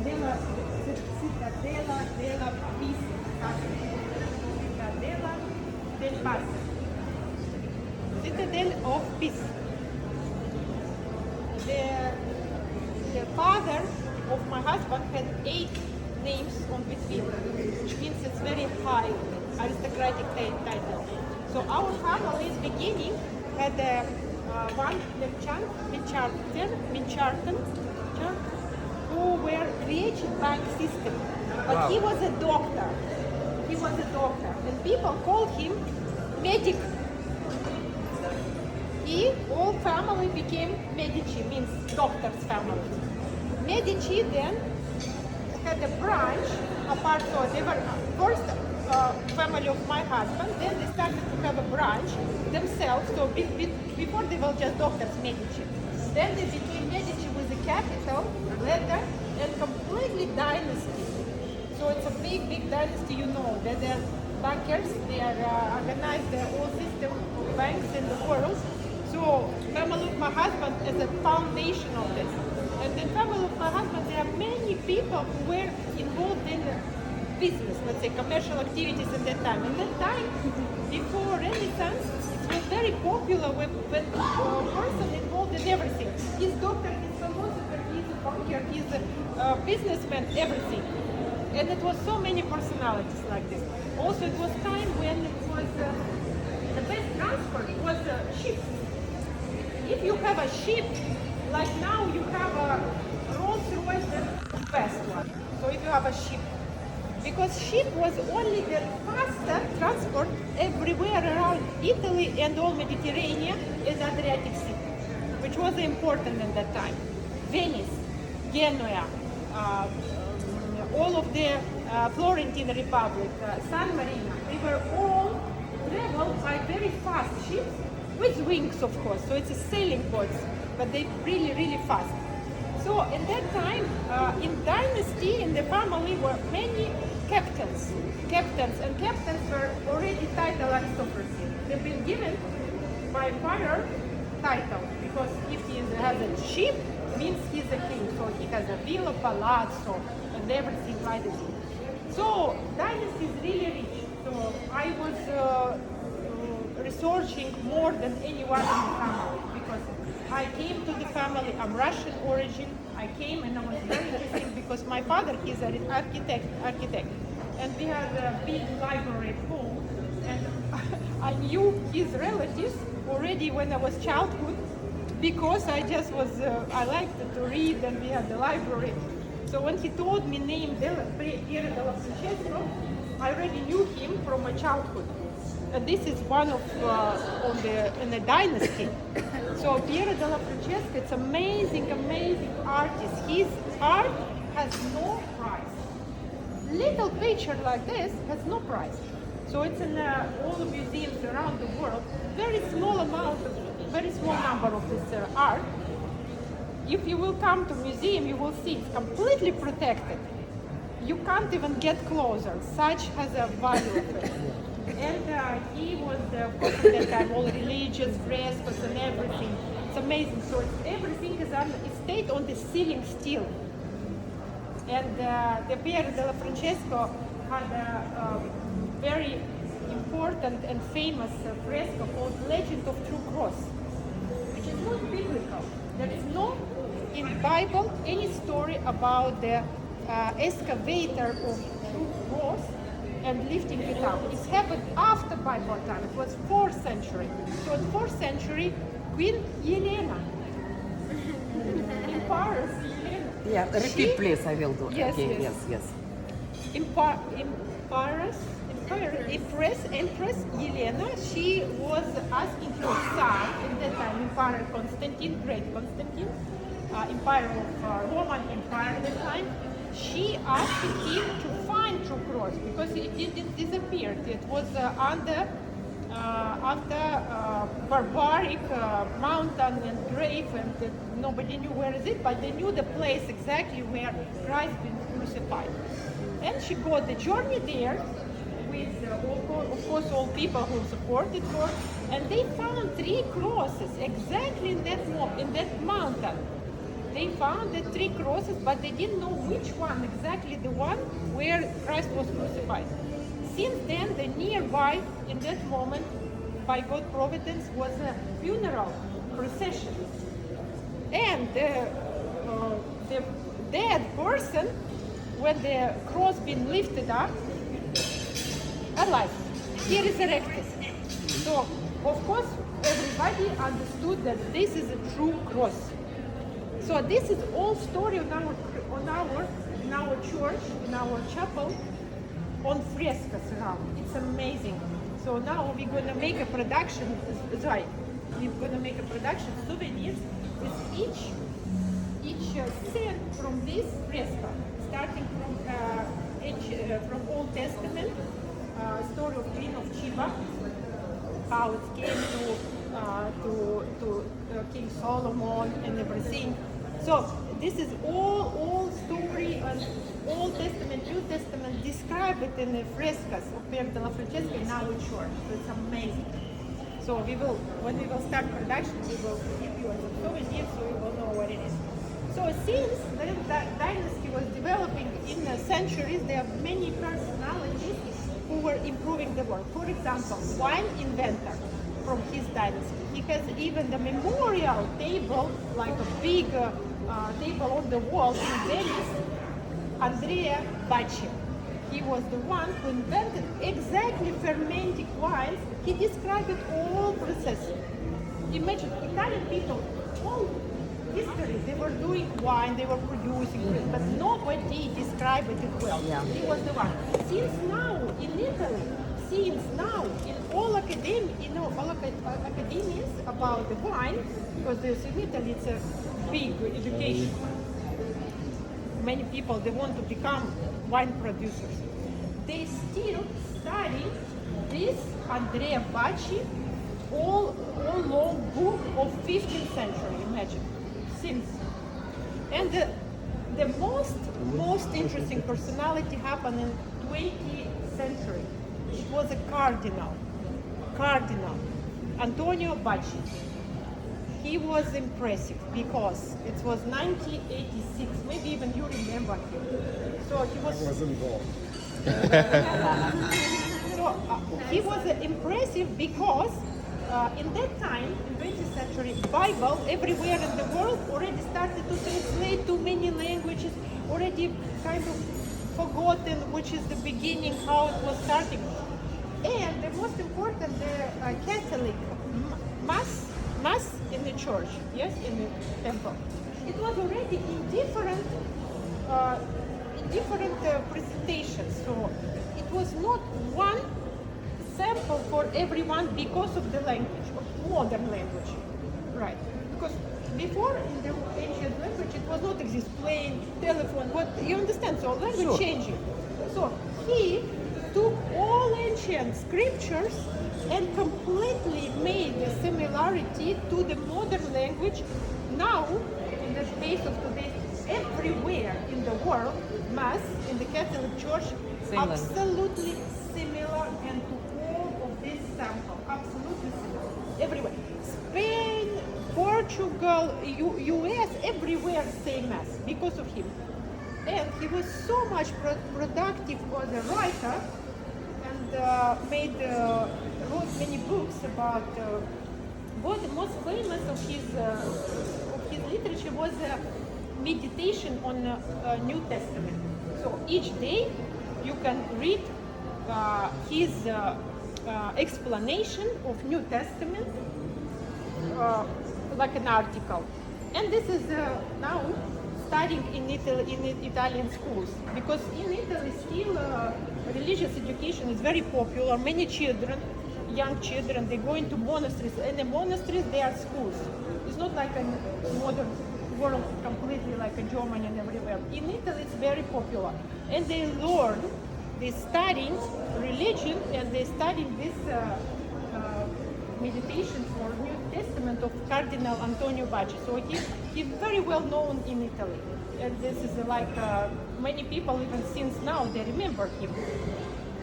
Cittadella della Peace. Cittadella del Pace. Citadel of Peace. The father of my husband had 8 names on between, which means it's very high aristocratic title. So our family in the beginning had one Mincharton, who were creating bank system, but wow. He was a doctor. And people called him Medic. All family became Medici, means doctor's family. Medici then had a branch apart, so they were first family of my husband, then they started to have a branch themselves, so before they were just doctors, Medici. Then they became Medici with a capital, letter, and completely dynasty. So it's a big dynasty, you know, that they're bankers, they are organized the whole system of banks in the world. So family of my husband is a foundation of this. And the family of my husband, there are many people who were involved in business, let's say commercial activities at that time. In that time, before Renaissance, it was very popular when a person involved in everything. He's doctor, he's philosopher, he's a banker, he's a businessman, everything. And it was so many personalities like this. Also, it was time when it was the best transport was ships. If you have a ship, like now you have a Rolls Royce, that's the best one. So if you have a ship, because ship was only the faster transport everywhere around Italy and all Mediterranean and Adriatic Sea, which was important at that time. Venice, Genoa, all of the Florentine Republic, San Marino, they were all traveled by very fast ships with wings, of course. So it's a sailing boats, but they really fast. So in that time, in dynasty, in the family were many captains, and captains were already title aristocracy. They've been given by fire title, because if he has a ship, means he's a king. So he has a villa, palazzo, and everything like this. So dynasty is really rich. So I was researching more than anyone in the family, because I came to the family, I'm Russian origin. I came and I was very interested because my father is an architect. And we had a big library at home. And I knew his relatives already when I was childhood, because I just was, I liked to read, and we had the library. So when he told me name Piero della Francesco, I already knew him from my childhood. And this is one of in the dynasty. So Piero della Francesco, it's amazing artist. His art has no price. Little picture like this has no price. So it's in all the museums around the world. Very small number of this art. If you will come to museum, you will see it's completely protected. You can't even get closer. Such has a value of it. And he was, of course, at that time, all religious frescoes and everything. It's amazing. So everything is stayed on the ceiling still. And the Piero della Francesco had a very important and famous fresco called Legend of True Cross, which is not biblical. There is no in Bible any story about the excavator of True Cross and lifting it up. It happened after Bible time. It was 4th century. So in 4th century, Queen Elena, Empress Elena. Yeah, repeat please, I will do. Yes, okay, yes. Empress Elena, she was asking her son, in that time, Emperor Constantine, Great Constantine, Empire of Roman Empire at that time, she asked him to find True Cross because it didn't disappear. It was under barbaric mountain and grave, and nobody knew where is it, but they knew the place exactly where Christ been crucified. And she got the journey there with, of course, all people who supported her, and they found 3 crosses exactly in that mountain. they found the 3 crosses, but they didn't know which one, exactly the one where Christ was crucified. Since then, the nearby, in that moment, by God's providence, was a funeral procession. And the dead person, when the cross been lifted up, alive, he resurrected. So, of course, everybody understood that this is a true cross. So this is all story in our church, in our chapel, on frescoes around. It's amazing. So now we're gonna make a production, Zai. We're gonna make a production souvenirs with each scene from this fresco, starting from Old Testament, story of Queen of Sheba, how it came to King Solomon and everything. So this is all story and Old Testament, New Testament, describe it in the frescoes of Pier della Francesca in our church. So it's amazing. So when we will start production, we will give you as a souvenir so you will know what it is. So since that dynasty was developing in the centuries, there are many personalities who were improving the world. For example, wine inventor from his dynasty. He has even the memorial table, like a big table on the wall in Venice, Andrea Bacci. He was the one who invented exactly fermenting wines. He described it all processes. Imagine, Italian people, all history, they were doing wine, they were producing it, but nobody described it well. Yeah. He was the one. Since now in Italy, in all academias about the wine, because there's in Italy it's a big education. Many people, they want to become wine producers. They still study this Andrea Bacci, all long book of 15th century, imagine, since. And the most interesting personality happened in 20th century. It was a cardinal, Antonio Bacci. He was impressive because it was 1986, maybe even you remember him. So he was. I was involved. So he was impressive because in that time, in 20th century, Bible everywhere in the world already started to translate to many languages, already kind of forgotten which is the beginning, how it was starting. And the most important, the Catholic Mass in the church, yes, in the temple. It was already in different presentations. So it was not one sample for everyone because of the language, of modern language, right? Because before in the ancient language it was not exist, plain, telephone, what you understand? So language Sure. changing. So he took all ancient scriptures and completely made the similarity to the modern language. Now, in the space of today, everywhere in the world, Mass in the Catholic Church, Same absolutely similar, and to all of this sample, absolutely similar, everywhere. Spain, Portugal, US, everywhere same Mass because of him. And he was so much productive as a writer, and wrote many books about. One of the most famous of his literature was meditation on New Testament. So each day you can read his explanation of New Testament, like an article. And this is now studying in Italian schools, because in Italy still religious education is very popular. Many children, young children, they go into monasteries, and the monasteries, they are schools. It's not like a modern world completely like in Germany and everywhere. In Italy it's very popular, and they learn, they studying religion, and they studying this meditation for New Testament of Cardinal Antonio Bacci. So he's very well known in Italy, and this is like many people even since now they remember him.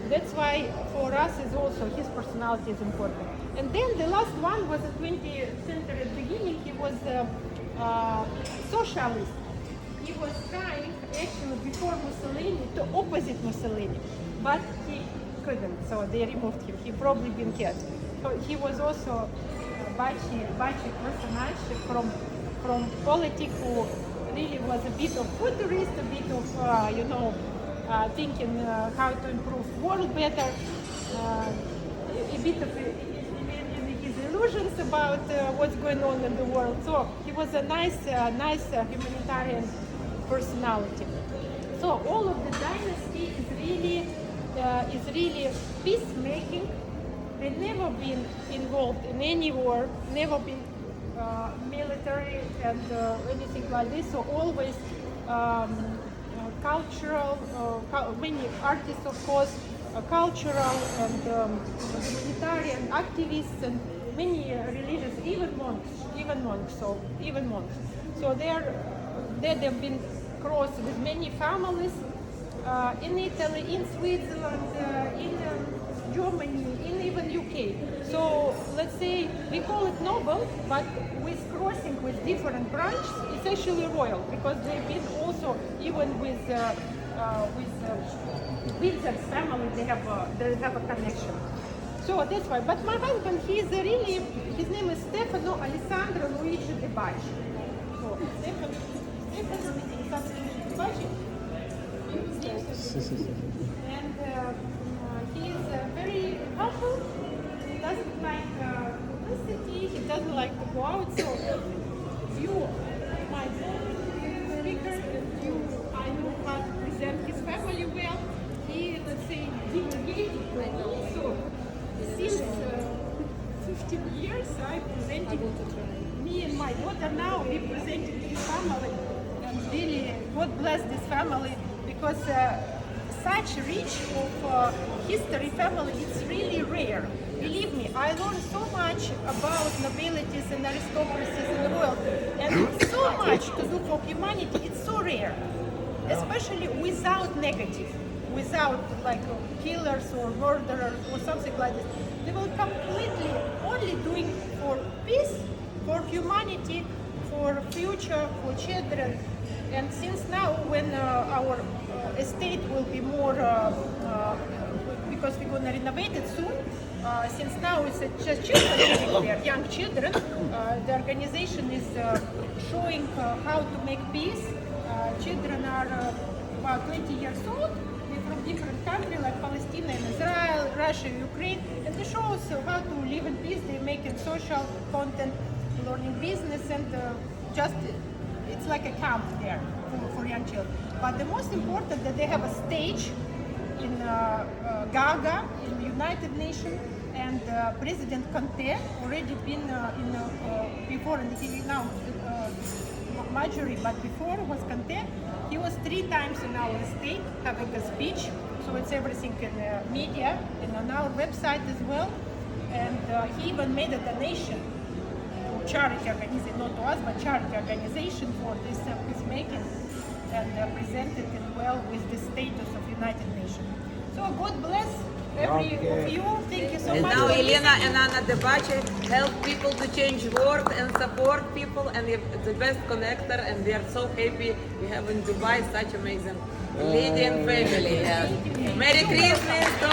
That's why for us is also his personality is important. And then the last one was the 20th century at the beginning. He was socialist. He was trying actually before Mussolini to opposite Mussolini, but he couldn't, so they removed him. He probably been killed. So he was also Bacci personage from politics who really was a bit of futurist, a bit of thinking how to improve world better, a bit of his illusions about what's going on in the world. So he was a nice humanitarian personality. So all of the dynasty is really peacemaking. They never been involved in any war, never been military and anything like this. So always cultural, many artists, of course, cultural and humanitarian activists, and many religious, even monks. So they've been crossed with many families in Italy, in Switzerland, in Germany, in even UK. So let's say we call it noble, but with crossing with different branches, it's actually royal, because they've been also even with their family, they have a connection. So that's why. But my husband, his name is Stefano Alessandro Luigi De Bacci. So Stefano Alessandro De Bacci. And he is very humble. He doesn't like publicity. He doesn't like to go out. So you might speaker. I know how to present his family well. He, let's say, delegated also since 15 years. I presented me and my daughter now representing his family. And really, God bless this family, because such rich of history family, it's really rare. Believe me, I learned so much about nobilities and aristocracies and royalty, and so much to do for humanity. It's so rare, especially without negative, without like killers or murderers or something like this. They will completely only doing for peace, for humanity, for future, for children. And since now, when our estate will be more, because we're going to renovate it soon, since now it's just children living there, young children, the organization is showing how to make peace. Children are about 20 years old. They're from different countries like Palestine and Israel, Russia, Ukraine, and they show us how to live in peace. They're making social content, learning business, and just it's like a camp there for young children. But the most important that they have a stage in Gaga in the United Nations, and President Conte already been before, and he now Marjorie, but before was Conte. He was 3 times in our state having a speech, so it's everything in media and on our website as well. And he even made a donation to charity organization, not to us, but charity organization for this peacemaking, and presented it well with the status of United Nations. So God bless every of you. Thank you so And much. now for Elena listening. and Anna De Bacci help people to change world and support people, and they're the best connector, and we are so happy we have in Dubai such amazing leading family. Yes. Merry Christmas to